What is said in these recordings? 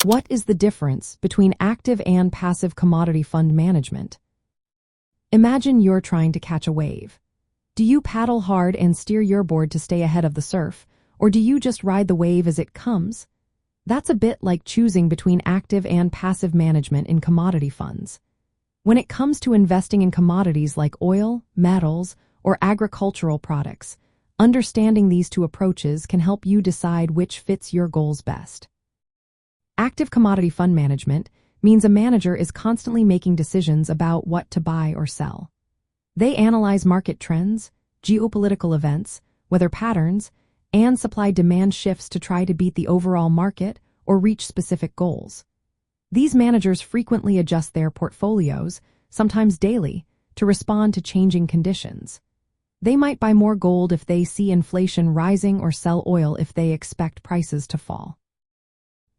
What is the difference between active and passive commodity fund management? Imagine you're trying to catch a wave. Do you paddle hard and steer your board to stay ahead of the surf, or do you just ride the wave as it comes? That's a bit like choosing between active and passive management in commodity funds. When it comes to investing in commodities like oil, metals, or agricultural products, understanding these two approaches can help you decide which fits your goals best. Active commodity fund management means a manager is constantly making decisions about what to buy or sell. They analyze market trends, geopolitical events, weather patterns, and supply-demand shifts to try to beat the overall market or reach specific goals. These managers frequently adjust their portfolios, sometimes daily, to respond to changing conditions. They might buy more gold if they see inflation rising or sell oil if they expect prices to fall.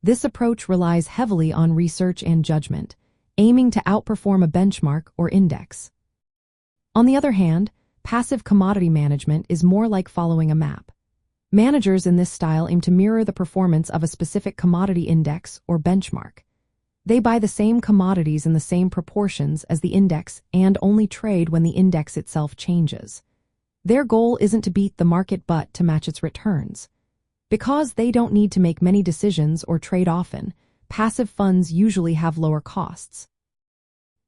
This approach relies heavily on research and judgment, aiming to outperform a benchmark or index. On the other hand, passive commodity management is more like following a map. Managers in this style aim to mirror the performance of a specific commodity index or benchmark. They buy the same commodities in the same proportions as the index and only trade when the index itself changes. Their goal isn't to beat the market but to match its returns. Because they don't need to make many decisions or trade often, passive funds usually have lower costs.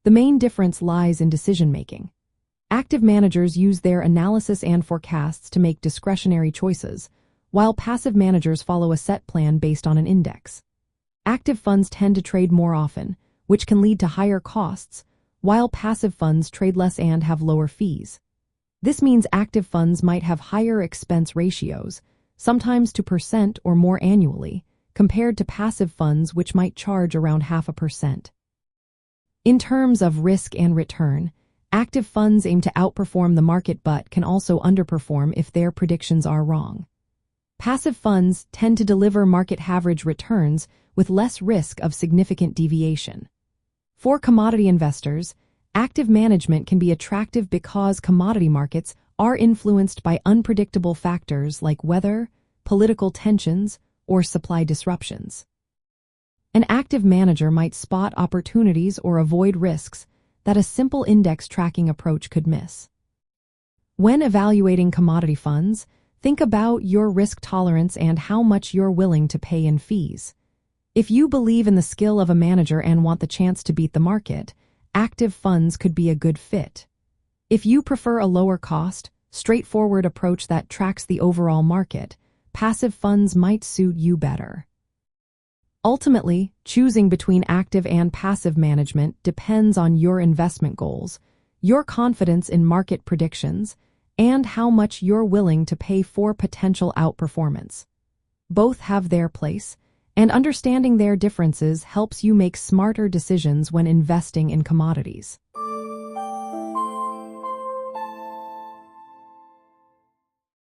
The main difference lies in decision-making. Active managers use their analysis and forecasts to make discretionary choices, while passive managers follow a set plan based on an index. Active funds tend to trade more often, which can lead to higher costs, while passive funds trade less and have lower fees. This means active funds might have higher expense ratios, sometimes 2% or more annually, compared to passive funds which might charge around 0.5%. In terms of risk and return, active funds aim to outperform the market but can also underperform if their predictions are wrong. Passive funds tend to deliver market average returns with less risk of significant deviation. For commodity investors, active management can be attractive because commodity markets are influenced by unpredictable factors like weather, political tensions, or supply disruptions. An active manager might spot opportunities or avoid risks that a simple index tracking approach could miss. When evaluating commodity funds, think about your risk tolerance and how much you're willing to pay in fees. If you believe in the skill of a manager and want the chance to beat the market, active funds could be a good fit. If you prefer a lower cost, straightforward approach that tracks the overall market, passive funds might suit you better. Ultimately, choosing between active and passive management depends on your investment goals, your confidence in market predictions, and how much you're willing to pay for potential outperformance. Both have their place, and understanding their differences helps you make smarter decisions when investing in commodities.